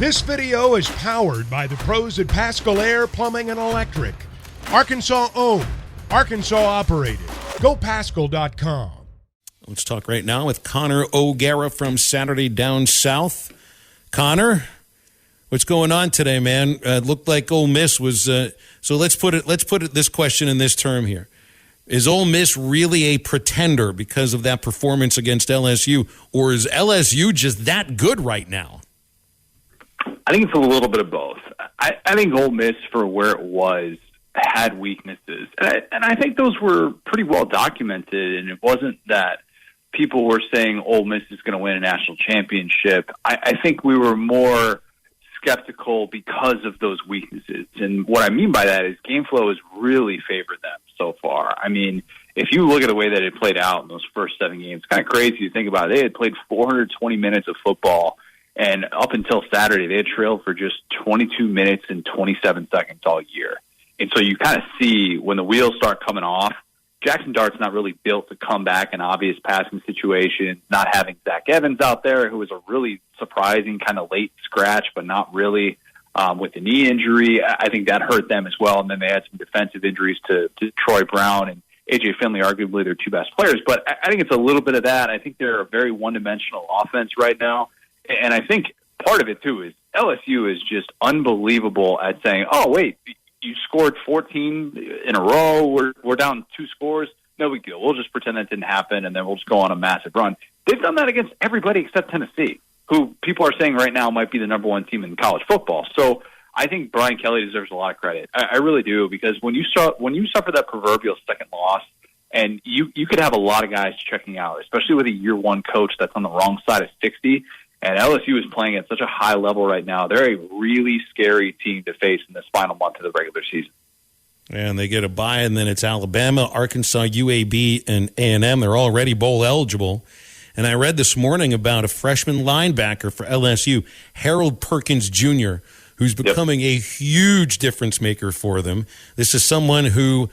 This video is powered by the pros at Pascal Air Plumbing and Electric. Arkansas owned, Arkansas operated. GoPascal.com. Let's talk right now with Connor O'Gara from Saturday Down South. Connor, what's going on today, man? Looked like Ole Miss was. So let's put it this question in this term here: is Ole Miss really a pretender because of that performance against LSU, or is LSU just that good right now? I think it's a little bit of both. I think Ole Miss, for where it was, had weaknesses. And I think those were pretty well documented, and it wasn't that people were saying Ole Miss is going to win a national championship. I think we were more skeptical because of those weaknesses. And what I mean by that is game flow has really favored them so far. I mean, if you look at the way that it played out in those first 7 games, it's kind of crazy to think about it. They had played 420 minutes of football, and up until Saturday, they had trailed for just 22 minutes and 27 seconds all year. And so you kind of see when the wheels start coming off, Jackson Dart's not really built to come back in obvious passing situations, not having Zach Evans out there, who was a really surprising kind of late scratch, but not really with the knee injury. I think that hurt them as well. And then they had some defensive injuries to Troy Brown and A.J. Finley, arguably their two best players. But I think it's a little bit of that. I think they're a very one-dimensional offense right now. And I think part of it, too, is LSU is just unbelievable at saying, oh, wait, you scored 14 in a row. We're down 2 scores. No big deal. We'll just pretend that didn't happen, and then we'll just go on a massive run. They've done that against everybody except Tennessee, who people are saying right now might be the number 1 team in college football. So I think Brian Kelly deserves a lot of credit. I really do, because when you suffer that proverbial second loss, and you could have a lot of guys checking out, especially with a year-1 coach that's on the wrong side of 60, and LSU is playing at such a high level right now. They're a really scary team to face in this final month of the regular season. And they get a bye, and then it's Alabama, Arkansas, UAB, and A&M. They're already bowl eligible. And I read this morning about a freshman linebacker for LSU, Harold Perkins Jr., who's becoming a huge difference maker for them. This is someone who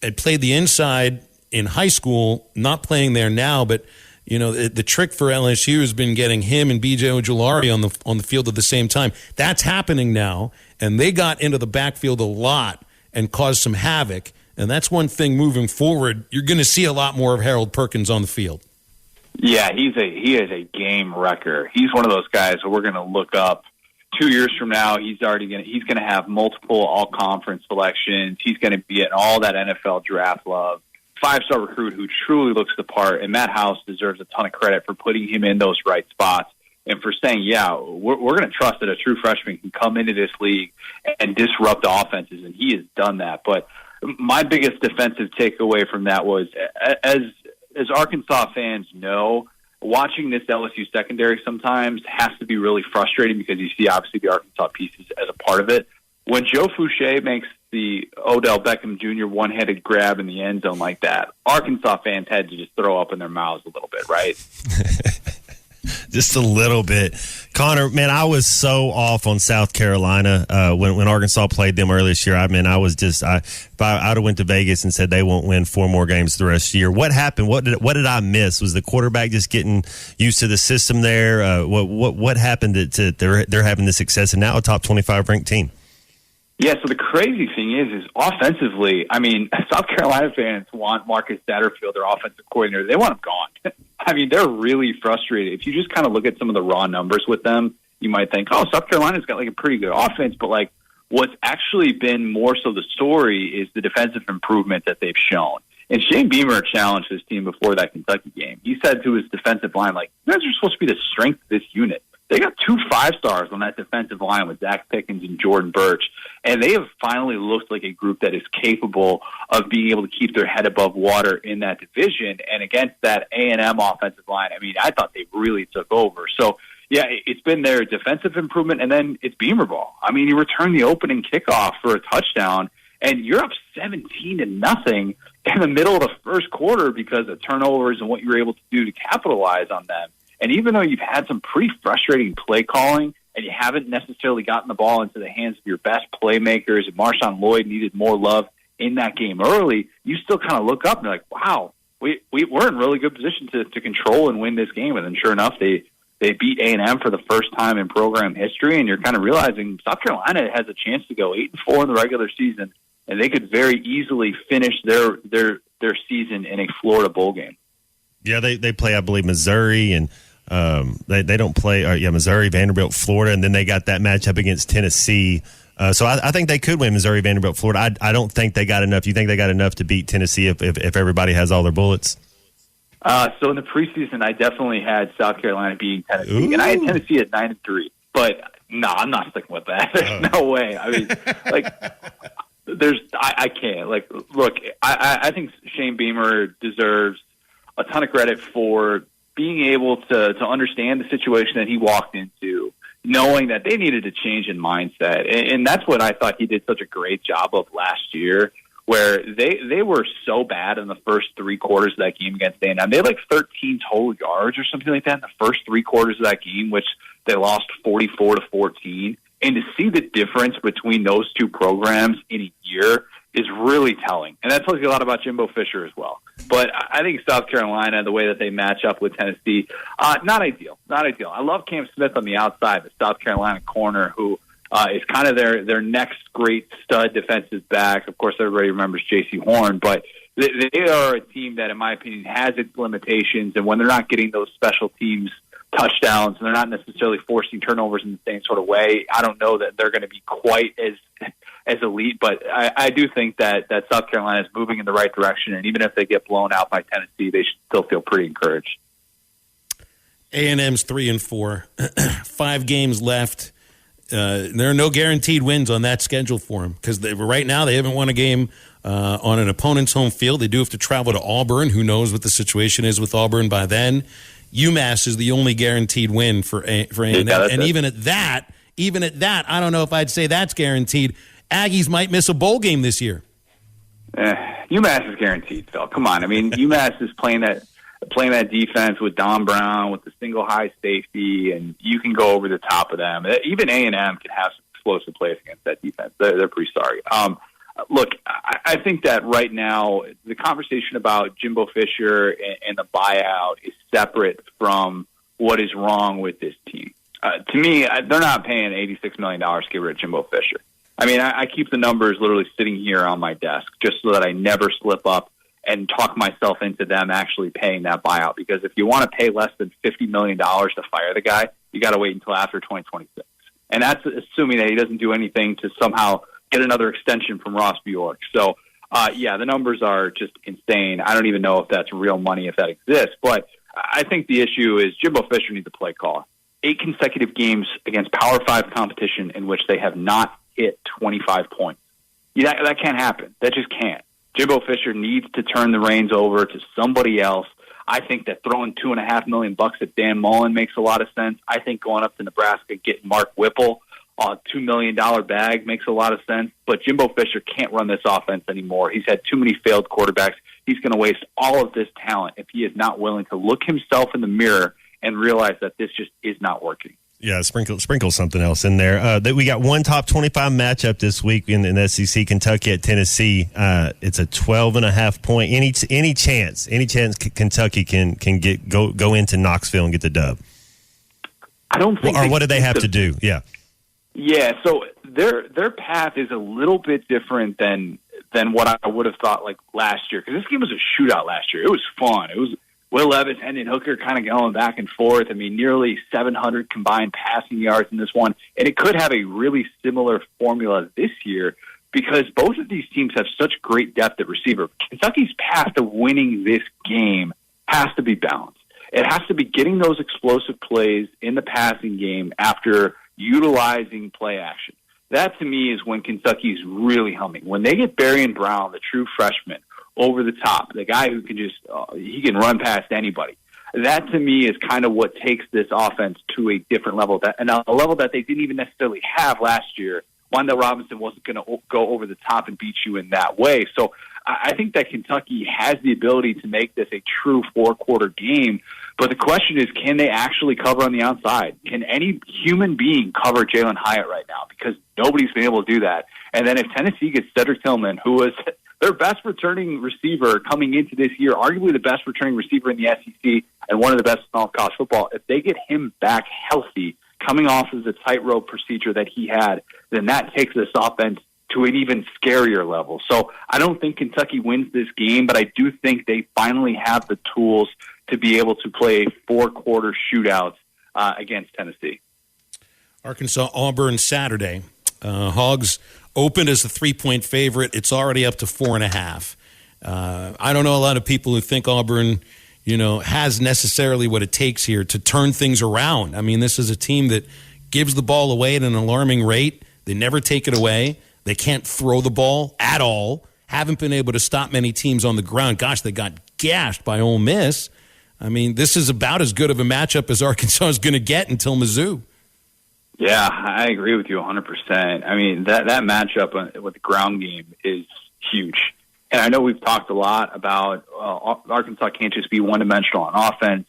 had played the inside in high school, not playing there now, but you know, the trick for LSU has been getting him and B.J. Ojulari on the field at the same time. That's happening now, and they got into the backfield a lot and caused some havoc. And that's one thing moving forward. You're going to see a lot more of Harold Perkins on the field. Yeah, he is a game wrecker. He's one of those guys that we're going to look up 2 years from now. He's going to have multiple all-conference selections. He's going to be at all that NFL draft love. 5-star recruit who truly looks the part, and Matt House deserves a ton of credit for putting him in those right spots and for saying, yeah, we're going to trust that a true freshman can come into this league and disrupt offenses, and he has done that. But my biggest defensive takeaway from that was, as Arkansas fans know, watching this LSU secondary sometimes has to be really frustrating because you see obviously the Arkansas pieces as a part of it. When Joe Fouché makes the Odell Beckham Jr. one-handed grab in the end zone like that, Arkansas fans had to just throw up in their mouths a little bit, right? Just a little bit. Connor, man, I was so off on South Carolina when Arkansas played them earlier this year. I mean, I was just if I'd have went to Vegas and said they won't win 4 more games the rest of the year. What happened? What did I miss? Was the quarterback just getting used to the system there? What happened to they're having this success and now a top 25 ranked team? Yeah, so the crazy thing is offensively, I mean, South Carolina fans want Marcus Satterfield, their offensive coordinator. They want him gone. I mean, they're really frustrated. If you just kind of look at some of the raw numbers with them, you might think, oh, South Carolina's got like a pretty good offense. But like what's actually been more so the story is the defensive improvement that they've shown. And Shane Beamer challenged his team before that Kentucky game. He said to his defensive line, like, you guys are supposed to be the strength of this unit. They got 2 5-stars on that defensive line with Zach Pickens and Jordan Birch, and they have finally looked like a group that is capable of being able to keep their head above water in that division. And against that A&M offensive line, I mean, I thought they really took over. So, yeah, it's been their defensive improvement, and then it's Beamer ball. I mean, you return the opening kickoff for a touchdown, and you're up 17-0 in the middle of the first quarter because of turnovers and what you were able to do to capitalize on them. And even though you've had some pretty frustrating play calling and you haven't necessarily gotten the ball into the hands of your best playmakers, and Marshawn Lloyd needed more love in that game early, you still kind of look up and you're like, wow, we're in really good position to control and win this game. And then sure enough, they They beat A&M for the first time in program history, and you're kind of realizing South Carolina has a chance to go 8-4 in the regular season, and they could very easily finish their season in a Florida bowl game. Yeah, they play, I believe, Missouri, and they don't play Missouri, Vanderbilt, Florida, and then they got that matchup against Tennessee. So I think they could win Missouri, Vanderbilt, Florida. I don't think they got enough. You think they got enough to beat Tennessee if everybody has all their bullets? So in the preseason, I definitely had South Carolina beating Tennessee, Ooh. and I had Tennessee at 9-3. But no, I'm not sticking with that. There's no way. I mean, I can't. Look, I think Shane Beamer deserves a ton of credit for being able to understand the situation that he walked into, knowing that they needed a change in mindset. And that's what I thought he did such a great job of last year, where they were so bad in the first three quarters of that game against A&M. They had 13 total yards or something like that in the first three quarters of that game, which they lost 44-14. And to see the difference between those two programs in a year is really telling. And that tells you a lot about Jimbo Fisher as well. But I think South Carolina, the way that they match up with Tennessee, not ideal. Not ideal. I love Cam Smith on the outside, the South Carolina corner, who is kind of their next great stud defensive back. Of course, everybody remembers J.C. Horn, but they are a team that, in my opinion, has its limitations. And when they're not getting those special teams touchdowns and they're not necessarily forcing turnovers in the same sort of way, I don't know that they're going to be quite as elite, but I do think that South Carolina is moving in the right direction, and even if they get blown out by Tennessee, they should still feel pretty encouraged. A&M's 3-4, 5 games left. There are no guaranteed wins on that schedule for them because right now they haven't won a game on an opponent's home field. They do have to travel to Auburn. Who knows what the situation is with Auburn by then? UMass is the only guaranteed win for A&M, and even at that, I don't know if I'd say that's guaranteed. Aggies might miss a bowl game this year. UMass is guaranteed, Phil. Come on. I mean, UMass is playing that defense with Don Brown, with the single high safety, and you can go over the top of them. Even A&M can have some explosive plays against that defense. They're pretty sorry. Look, I think that right now the conversation about Jimbo Fisher and the buyout is separate from what is wrong with this team. To me, they're not paying $86 million to get rid of Jimbo Fisher. I mean, I keep the numbers literally sitting here on my desk just so that I never slip up and talk myself into them actually paying that buyout. Because if you want to pay less than $50 million to fire the guy, you got to wait until after 2026. And that's assuming that he doesn't do anything to somehow get another extension from Ross Bjork. So, the numbers are just insane. I don't even know if that's real money, if that exists. But I think the issue is Jimbo Fisher needs a play call. 8 consecutive games against Power 5 competition in which they have not hit 25 points. That can't happen. That just can't. Jimbo Fisher needs to turn the reins over to somebody else. I think that throwing $2.5 million at Dan Mullen makes a lot of sense. I think going up to Nebraska, getting Mark Whipple a $2 million bag makes a lot of sense. But Jimbo Fisher can't run this offense anymore. He's had too many failed quarterbacks. He's going to waste all of this talent if he is not willing to look himself in the mirror and realize that this just is not working. Yeah, sprinkle something else in there. That we got one top 25 matchup this week in the SEC, Kentucky at Tennessee. It's a 12.5 point. Any chance Kentucky can go into Knoxville and get the dub? I don't think. Or what do they have to do? Yeah. Yeah. So their path is a little bit different than what I would have thought like last year, because this game was a shootout last year. It was fun. It was Will Levis, Hendon Hooker kind of going back and forth. I mean, nearly 700 combined passing yards in this one. And it could have a really similar formula this year because both of these teams have such great depth at receiver. Kentucky's path to winning this game has to be balanced. It has to be getting those explosive plays in the passing game after utilizing play action. That, to me, is when Kentucky's really humming. When they get Berrien Brown, the true freshman, over the top, the guy who can just he can run past anybody. That to me is kind of what takes this offense to a different level, and a level that they didn't even necessarily have last year. Wandale Robinson wasn't going to go over the top and beat you in that way. So I think that Kentucky has the ability to make this a true 4-quarter game. But the question is, can they actually cover on the outside? Can any human being cover Jalen Hyatt right now? Because nobody's been able to do that. And then if Tennessee gets Cedric Tillman, who their best returning receiver coming into this year, arguably the best returning receiver in the SEC and one of the best in all of college football, if they get him back healthy, coming off of the tightrope procedure that he had, then that takes this offense to an even scarier level. So I don't think Kentucky wins this game, but I do think they finally have the tools to be able to play 4-quarter shootouts against Tennessee. Arkansas, Auburn, Saturday. Hogs opened as a 3-point favorite. It's already up to 4.5. I don't know a lot of people who think Auburn, has necessarily what it takes here to turn things around. I mean, this is a team that gives the ball away at an alarming rate. They never take it away. They can't throw the ball at all. Haven't been able to stop many teams on the ground. Gosh, they got gashed by Ole Miss. I mean, this is about as good of a matchup as Arkansas is going to get until Mizzou. Yeah, I agree with you 100%. I mean, that matchup with the ground game is huge. And I know we've talked a lot about Arkansas can't just be one-dimensional on offense.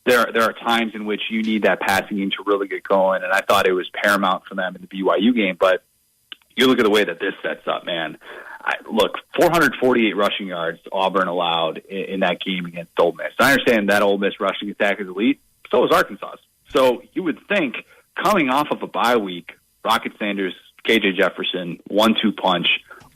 There are times in which you need that passing game to really get going, and I thought it was paramount for them in the BYU game. But you look at the way that this sets up, man. Look, 448 rushing yards Auburn allowed in that game against Ole Miss. I understand that Ole Miss rushing attack is elite. So is Arkansas. So you would think coming off of a bye week, Rocket Sanders, KJ Jefferson, 1-2 punch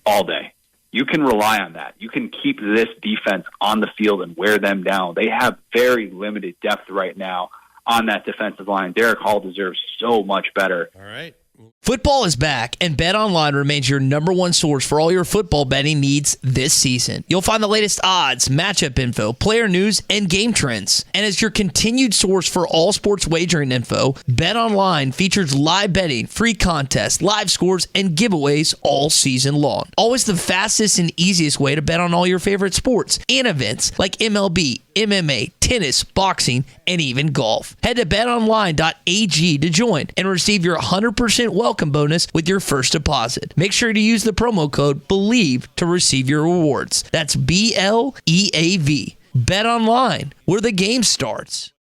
all day. You can rely on that. You can keep this defense on the field and wear them down. They have very limited depth right now on that defensive line. Derek Hall deserves so much better. All right. Football is back, and BetOnline remains your number one source for all your football betting needs this season. You'll find the latest odds, matchup info, player news, and game trends. And as your continued source for all sports wagering info, BetOnline features live betting, free contests, live scores, and giveaways all season long. Always the fastest and easiest way to bet on all your favorite sports and events like MLB, MMA, tennis, boxing, and even golf. Head to betonline.ag to join and receive your 100% welcome bonus with your first deposit. Make sure to use the promo code BELIEVE to receive your rewards. That's BLEAV. Bet online, where the game starts.